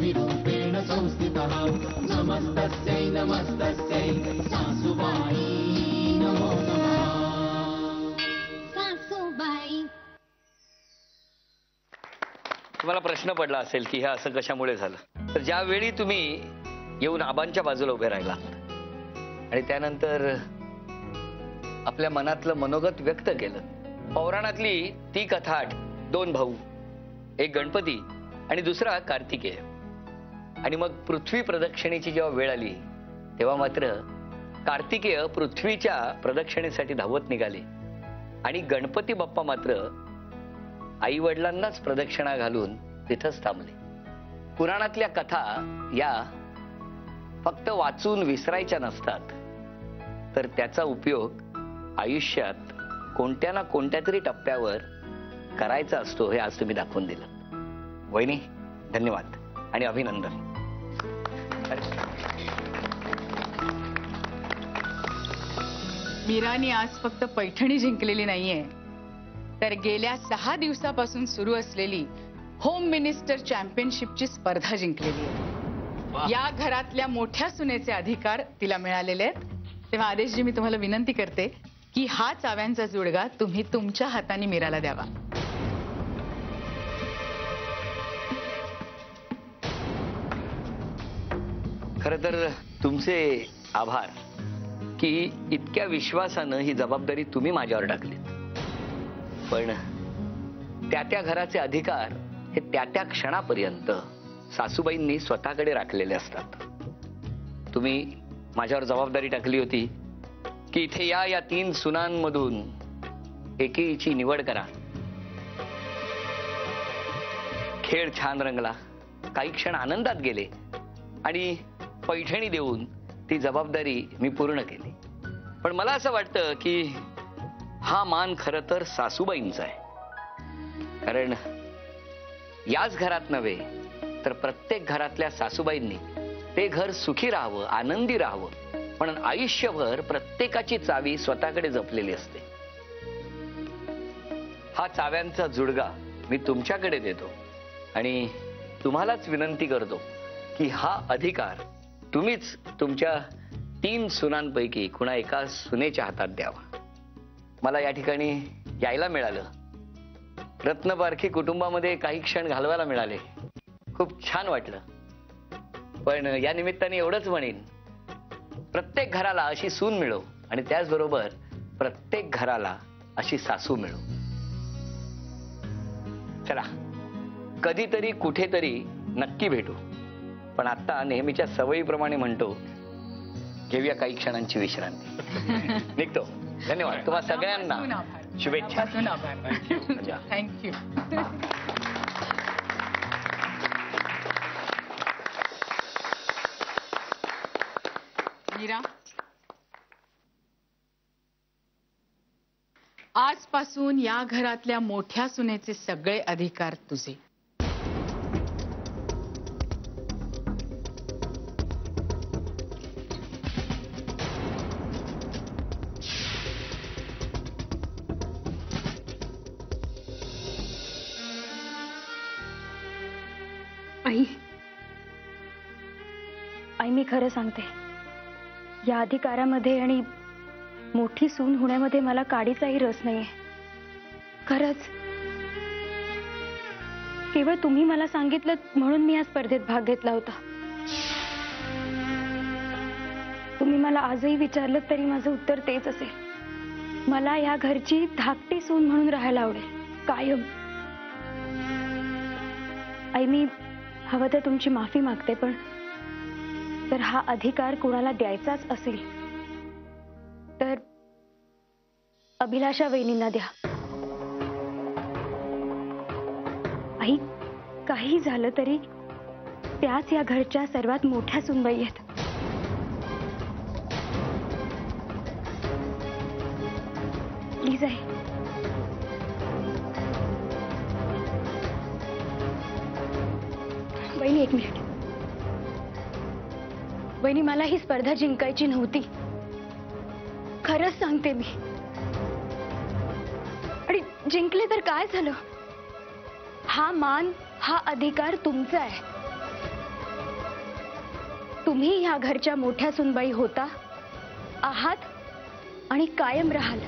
लक्ष्मीरूपेण संस्थितः नमस्तस्यै नमस्तस्यै सासुबाई नमो नमः। सासूबाई, तुम्हाला प्रश्न पडला असेल की हे असं कशामुळे झालं, तर ज्यावेळी तुम्ही येऊन आबांच्या बाजूला उभे राहिलात आणि त्यानंतर आपल्या मनातलं मनोगत व्यक्त केलं, पौराणातली ती कथा 2 भाऊ, एक गणपती आणि दुसरा कार्तिकेय, आणि मग पृथ्वी प्रदक्षिणेची जेव्हा वेळ आली तेव्हा मात्र कार्तिकेय पृथ्वीच्या प्रदक्षिणेसाठी धावत निघाले आणि गणपती बाप्पा मात्र आई वडिलांनाच प्रदक्षिणा घालून तिथंच थांबले. पुराणातल्या कथा या फक्त वाचून विसरायच्या नसतात, तर त्याचा उपयोग आयुष्यात कोणत्या ना कोणत्या तरी टप्प्यावर करायचा असतो, हे आज तुम्ही दाखवून दिलं. वहिनी, धन्यवाद आणि अभिनंदन. मीरानी आज फक्त पैठणी जिंकलेली नाहीये, तर गेल्या 6 दिवसापासून सुरू असलेली होम मिनिस्टर चॅम्पियनशिपची स्पर्धा जिंकलेली आहे. या घरातल्या मोठ्या सुनेचे अधिकार तिला मिळालेले आहेत. तेव्हा आदेशजी, मी तुम्हाला विनंती करते की हा चाव्यांचा जुडगा तुम्ही तुमच्या हाताने मीराला द्यावा. खरं तर तुमचे आभार की इतक्या विश्वासानं ही जबाबदारी तुम्ही माझ्यावर टाकली. पण त्या घराचे अधिकार हे त्या क्षणापर्यंत सासूबाईंनी स्वतःकडे राखलेले असतात. तुम्ही माझ्यावर जबाबदारी टाकली होती की इथे या 3 सुनांमधून एकीची निवड करा. खेळ छान रंगला, काही क्षण आनंदात गेले आणि पैठणी देऊन ती जबाबदारी मी पूर्ण केली. पण मला असं वाटतं की हा मान खरं तर सासूबाईंचा आहे. कारण याच घरात नव्हे तर प्रत्येक घरातल्या सासूबाईंनी ते घर सुखी राहावं, आनंदी राहावं, पण आयुष्यभर प्रत्येकाची चावी स्वतःकडे जपलेली असते. हा चाव्यांचा जुडगा मी तुमच्याकडे देतो आणि तुम्हालाच विनंती करतो की हा अधिकार तुम्हीच तुमच्या 3 सुनांपैकी कुणा एका सुनेच्या हातात द्यावा. मला या ठिकाणी यायला मिळालं, रत्नपारखी कुटुंबामध्ये काही क्षण घालवायला मिळाले, खूप छान वाटलं. पण या निमित्ताने एवढंच म्हणेन, प्रत्येक घराला अशी सून मिळो आणि त्याचबरोबर प्रत्येक घराला अशी सासू मिळो. चला, कधीतरी कुठेतरी नक्की भेटू. पण आता नेहमीच्या सवयीप्रमाणे म्हणतो, घेऊया काही क्षणांची विश्रांती. निघतो. धन्यवाद. तुम्हा सगळ्यांना शुभेच्छा. थँक्यू. मीरा, आजपासून या घरातल्या मोठ्या सुनेचे सगळे अधिकार तुझे. आई, मी खरं सांगते, या अधिकारामध्ये आणि मोठी सून होण्यामध्ये मला काडीचाही रस नाहीये. खरंच, केवळ तुम्ही मला सांगितलं म्हणून मी या स्पर्धेत भाग घेतला होता. तुम्ही मला आजही विचारलं तरी माझं उत्तर तेच असेल. मला या घरची धाकटी सून म्हणून राहायला आवडेल, कायम. आई, मी हवं तर तुमची माफी मागते, पण जर हा अधिकार कुणाला द्यायचाच असेल तर अभिलाषा वहिनींना द्या. आई, काही झालं तरी त्याच या घरच्या सर्वात मोठ्या सुनबाई आहेत. Please I. वहिनी, 1 मिनिट. वहिनी, मला ही स्पर्धा जिंकायची नव्हती, खरंच सांगते मी. आणि जिंकले तर काय झालं? हा मान, हा अधिकार तुमचा आहे. तुम्ही ह्या घरच्या मोठ्या सुनबाई होता, आहात आणि कायम राहाल.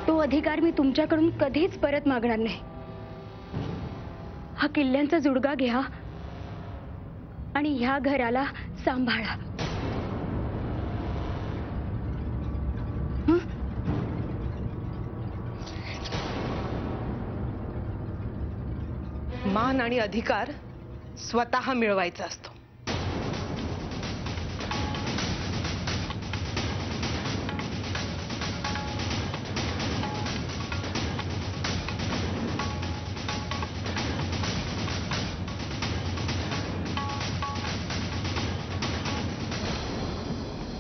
तो अधिकार मी तुमच्याकडून कधीच परत मागणार नाही. हा किल्ल्यांचा जुडगा घ्या आणि ह्या घराला सांभाळा. मान आणि अधिकार स्वतः मिळवायचा असतो.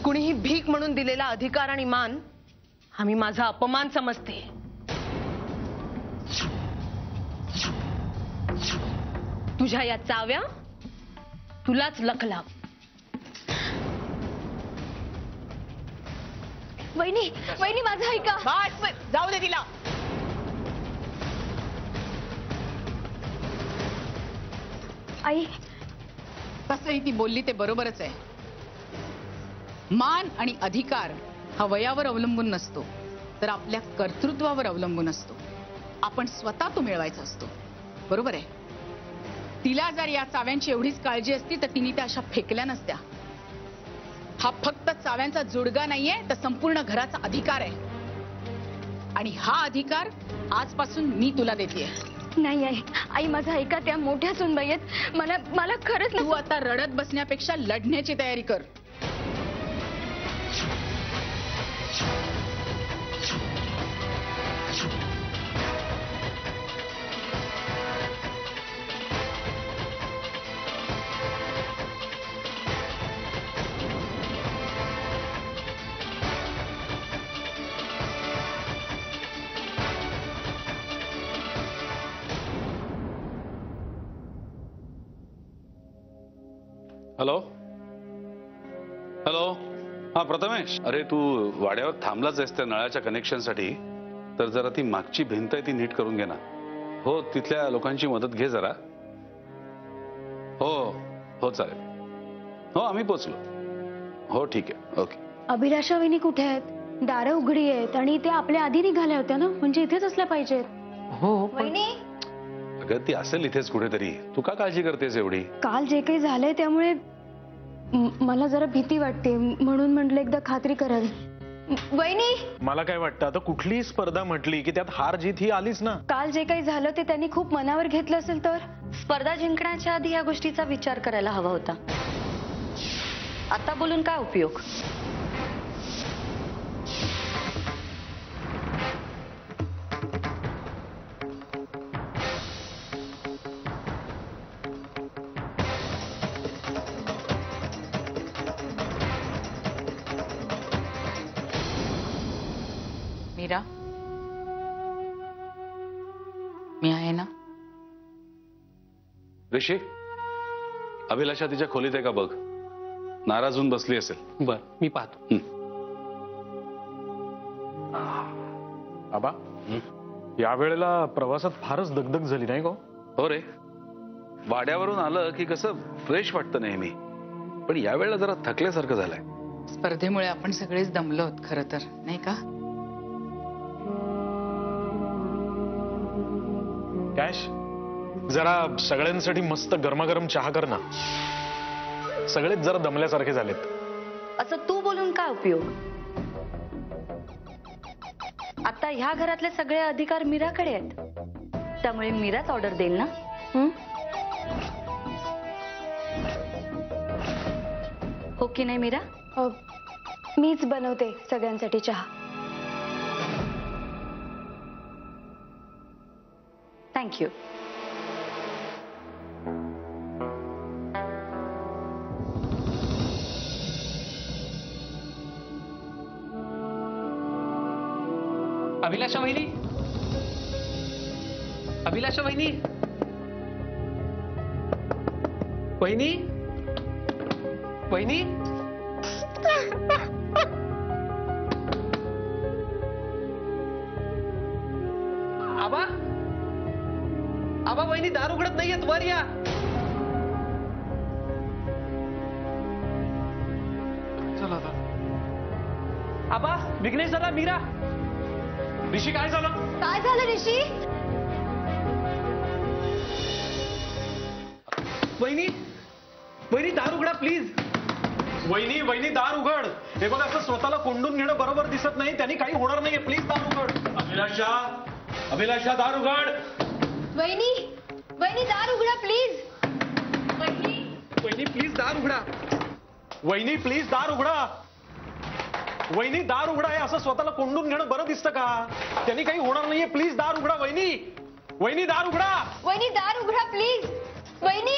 कुणीही भीक म्हणून दिलेला अधिकार आणि मान हा मी माझा अपमान समजते. तुझ्या या चाव्या तुलाच लखला. वहिनी, वहिनी माझं ऐका. बस जाऊ दे तिला. आई, तसंही ती बोलली ते बरोबरच आहे. मान आणि अधिकार हा वयावर अवलंबून नसतो, तर आपल्या कर्तृत्वावर अवलंबून असतो. आपण स्वतः तो मिळवायचा असतो. बरोबर आहे. तिला जर या चाव्यांची एवढीच काळजी असती तर तिने त्या अशा फेकल्या नसत्या. हा फक्त चाव्यांचा जुडगा नाहीये, तर संपूर्ण घराचा अधिकार आहे. आणि हा अधिकार आजपासून मी तुला देतेय. नाही आई, आई माझं ऐका. त्या मोठ्या सुनबाई आहेत. मला खरंच तू आता रडत बसण्यापेक्षा लढण्याची तयारी कर. Hello hello. हा प्रथमेश, अरे तू वाड्यावर थांबलाच आहेस त्या नळाच्या कनेक्शनसाठी, तर जरा ती मागची भिंत आहे ती नीट करून घे ना. हो, तिथल्या लोकांची मदत घे जरा. हो हो चालेल. हो आम्ही पोचलो. हो ठीक आहे. ओके. अभिलाषा वहिनी कुठे आहेत? दारं उघडी आहेत आणि त्या आपल्या आधी निघाल्या होत्या ना, म्हणजे इथेच असल्या पाहिजेत. हो वहिनी, अगं ती असेल इथेच कुठेतरी. तू का काळजी करतेस एवढी? काल जे काही झालंय त्यामुळे मला जरा भीती वाटते, म्हणून म्हटलं एकदा खात्री करावी. वहिनी, मला काय वाटतं, आता कुठलीही स्पर्धा म्हटली की त्यात हार जीत ही आलीच ना. काल जे काही झालं ते त्यांनी खूप मनावर घेतलं असेल तर. स्पर्धा जिंकण्याच्या आधी या गोष्टीचा विचार करायला हवा होता. आता बोलून काय उपयोग? मीरा, मी आहे ना. ऋषी, अभिलाषा तिच्या खोलीत आहे का बघ. नाराज होऊन बसली असेल. बर, मी पाहतो. बाबा, या वेळेला प्रवासात फारच दगदग झाली नाही का? हो रे, वाड्यावरून आलं की कसं फ्रेश वाटतं नेहमी, पण यावेळेला जरा थकल्यासारखं झालंय. स्पर्धेमुळे आपण सगळेच दमलो आहोत खरं तर, नाही का? कॅश, जरा सगळ्यांसाठी मस्त गरमागरम चहा कर ना. सगळेच जरा दमल्यासारखे झालेत. असं तू बोलून काय उपयोग? आता ह्या घरातले सगळे अधिकार मीराकडे आहेत, त्यामुळे मीराच ऑर्डर देईल ना. हो की नाही मीरा? मीच बनवते सगळ्यांसाठी चहा. थँक्यू. अभिलाषा वहिनी, अभिलाषा वहिनी, वहिनी, वहिनी. आबा, आबा वहिनी दार उघडत नाहीयेत, वर या. आबा विघ्नेश दादा मीरा. ऋषी काय झालं? काय झालं ऋषी? वहिनी वहिनी दार उघडा प्लीज. वहिनी वहिनी दार उघड. हे बघ असं स्वतःला कोंडून घेणं बरोबर दिसत नाही. त्यांनी काही होणार नाहीये. प्लीज दार उघड. अभिलाषा अभिलाषा दार उघड. वहिनी वहिनी दार उघडा प्लीज. वहिनी प्लीज दार उघडा. वहिनी प्लीज दार उघडा. वहिनी दार उघडा. आहे असं स्वतःला कोंडून घेणं बरं दिसतं का? त्यांनी काही होणार नाहीये. प्लीज दार उघडा. वहिनी वहिनी दार उघडा. वहिनी दार उघडा प्लीज. वहिनी.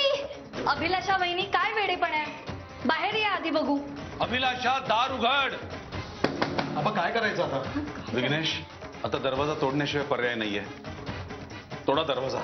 अभिलाषा वहिनी काय वेडेपण आहे? बाहेर या आधी बघू. अभिलाषा दार उघड. आबा काय करायचं आता? विघ्नेश, आता दरवाजा तोडण्याशिवाय पर्याय नाहीये. तोडा दरवाजा.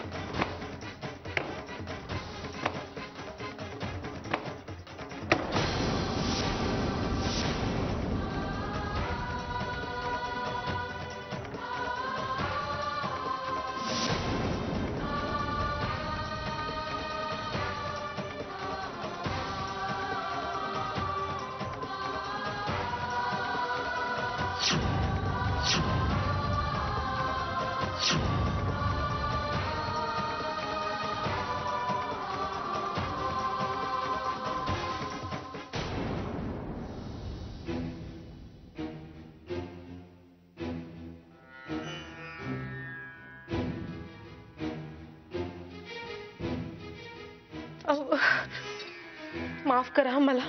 माफ करा मला.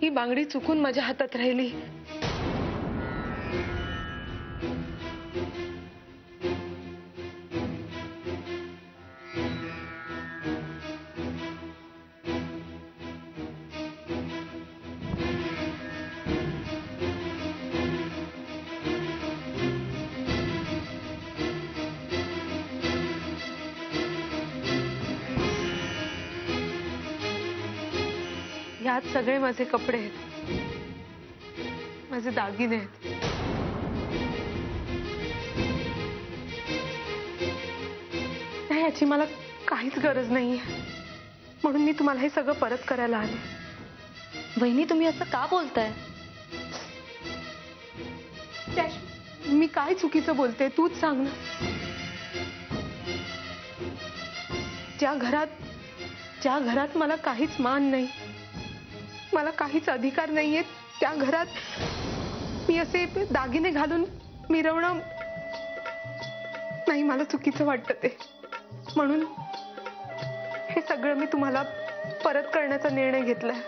ही बांगडी चुकून माझ्या हातात राहिली. यात सगळे माझे कपडे आहेत, माझे दागिने आहेत. याची मला काहीच गरज नाहीये, म्हणून मी तुम्हाला हे सगळं परत करायला आले. वहिनी तुम्ही असं का बोलताय? मी काय चुकीचं बोलते तूच सांग ना. ज्या घरात मला काहीच मान नाही, मला काहीच अधिकार नाहीये, त्या घरात मी असे दागिने घालून मिरवणं नाही, मला चुकीचं वाटतं ते. म्हणून हे सगळं मी तुम्हाला परत करण्याचा निर्णय घेतलाय.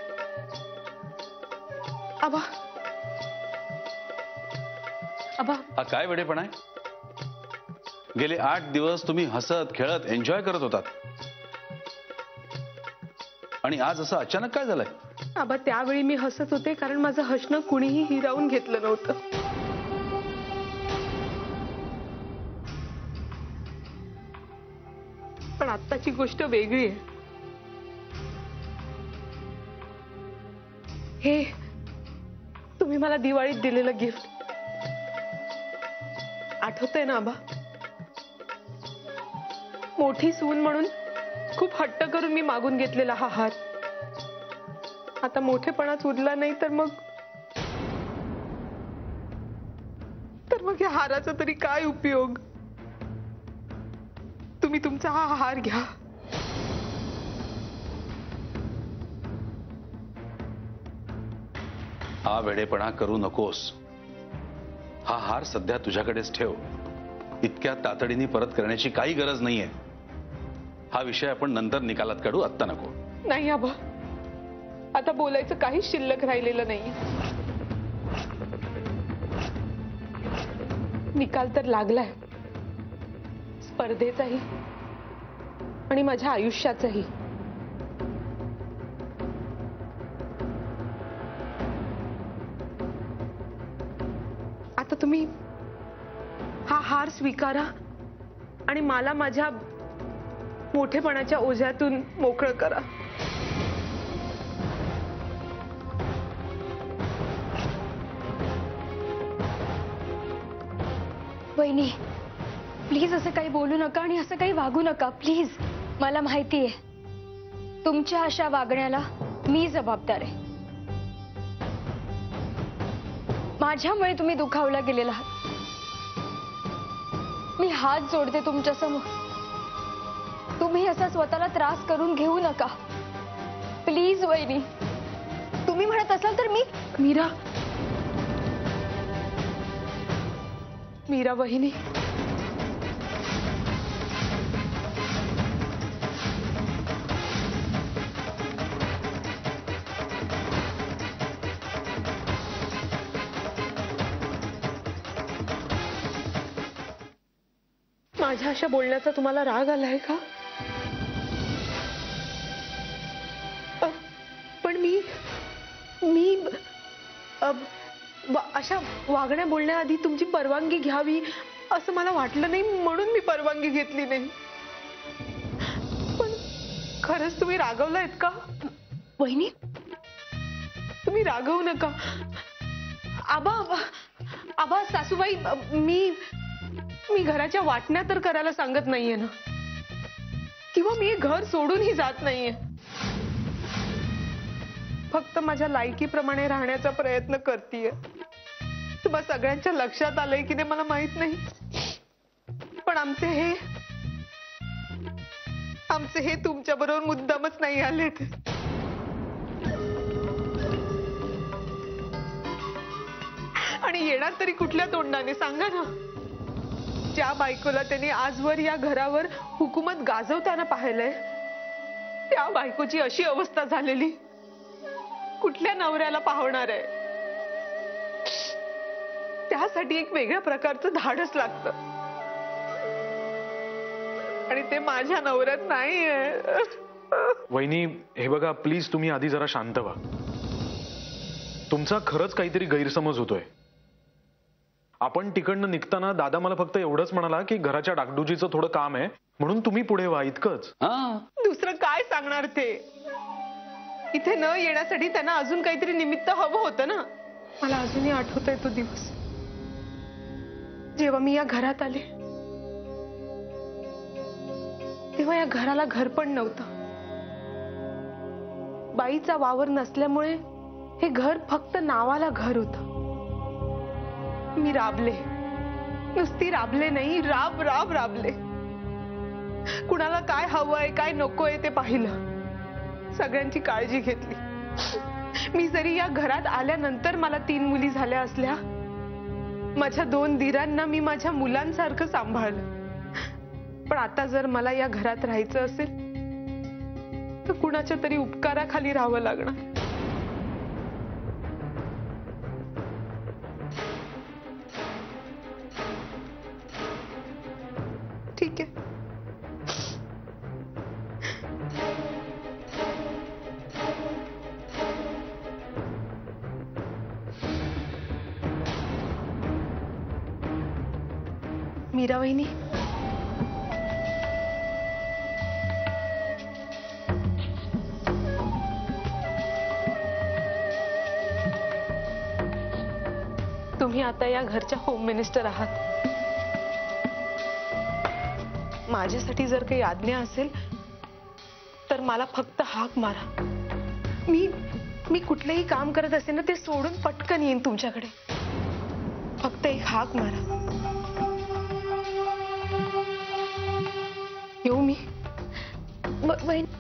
आबा आबा हा काय वेडेपणा आहे? गेले 8 दिवस तुम्ही हसत खेळत एन्जॉय करत होतात आणि आज असं अचानक काय झालंय? आबा त्यावेळी मी हसत होते कारण माझं हसणं कुणीही हिरावून घेतलं नव्हतं. पण आत्ताची गोष्ट वेगळी आहे. हे तुम्ही मला दिवाळीत दिलेलं गिफ्ट आठवतंय ना आबा? मोठी सून म्हणून खूप हट्ट करून मी मागून घेतलेला हा हार. आता मोठेपणाच उरला नाही तर मग या हाराचा तरी काय उपयोग? तुम्ही तुमचा हा हार घ्या. हा वेडेपणा करू नकोस. हा हार सध्या तुझ्याकडेच ठेव. इतक्या तातडीने परत करण्याची काही गरज नाहीये. हा विषय आपण नंतर निकालात काढू, आत्ता नको. नाही आबा, आता बोलायचं काहीच शिल्लक राहिलेलं नाही. निकाल तर लागलाय, स्पर्धेचाही आणि माझ्या आयुष्याचाही. आता तुम्ही हा हार स्वीकारा आणि मला माझ्या मोठेपणाच्या ओझ्यातून मोकळं करा. वहिनी प्लीज असं काही बोलू नका आणि असं काही वागू नका प्लीज. मला माहिती आहे तुमच्या अशा वागण्याला मी जबाबदार आहे. माझ्यामुळे तुम्ही दुखावला गेलेला आहात. मी हात जोडते तुमच्या समोर. तुम्ही असा स्वतःला त्रास करून घेऊ नका प्लीज. वहिनी, तुम्ही म्हणत असाल तर मी. मीरा वहिनी, माझ्या अशा बोलण्याचा तुम्हाला राग आलाय का? पण मी अशा वागण्या बोलण्याआधी तुमची परवानगी घ्यावी असं मला वाटलं नाही, म्हणून मी परवानगी घेतली नाही. पण खरंच तुम्ही रागवलायत का? वहिनी, तुम्ही रागवू नका. आबा सासूबाई, मी घराच्या वाटण्या तर करायला सांगत नाहीये ना, किंवा मी हे घर सोडूनही जात नाहीये. फक्त माझ्या लायकीप्रमाणे राहण्याचा प्रयत्न करतीये. तुम्हा सगळ्यांच्या लक्षात आलंय की नाही मला माहित नाही, पण आमचे हे तुमच्या बरोबर मुद्दामच नाही आलेत. आणि येणार तरी कुठल्या तोंडाने सांगा ना? ज्या बायकोला त्यांनी आजवर या घरावर हुकूमत गाजवताना पाहिलंय, त्या बायकोची अशी अवस्था झालेली कुठल्या नवऱ्याला पाहणार आहे? त्यासाठी एक वेगळ्या प्रकारचं धाडस लागतं, आणि ते माझ्या नवऱ्यात नाहीये. वहिनी, हे बघा प्लीज, तुम्ही आधी जरा शांत व्हा. तुमचा खरंच काहीतरी गैरसमज होतोय. आपण तिकडनं निघताना दादा मला फक्त एवढंच म्हणाला की घराच्या डागडुजीचं थोडं काम आहे, म्हणून तुम्ही पुढे व्हा, इतकंच. दुसरं काय सांगणार ते? इथे न येण्यासाठी त्यांना अजून काहीतरी निमित्त हवं होतं ना. मला अजूनही आठवतोय तो दिवस, जेव्हा मी या घरात आले. तेव्हा या घराला घर पण नव्हतं. बाईचा वावर नसल्यामुळे हे घर फक्त नावाला घर होतं. मी राबले, नुसती राबले नाही, राबले. कुणाला काय हवंय काय नकोय ते पाहिलं, सगळ्यांची काळजी घेतली. मी जरी या घरात आल्यानंतर मला 3 मुली झाल्या असल्या, माझ्या 2 दिरांना मी माझ्या मुलांसारखं सांभाळलं. पण आता जर मला या घरात राहायचं असेल तर कुणाच्या तरी उपकाराखाली राहावं लागणार. ठीक आहे, मीरा वहिनी, तुम्ही आता या घरच्या होम मिनिस्टर आहात. माझ्यासाठी जर काही आज्ञा असेल तर मला फक्त हाक मारा. मी कुठलंही काम करत असेल ना, ते सोडून पटकन येईन तुमच्याकडे. फक्त एक हाक मारा. येऊ मी? वहिनी,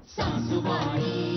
सासूबाई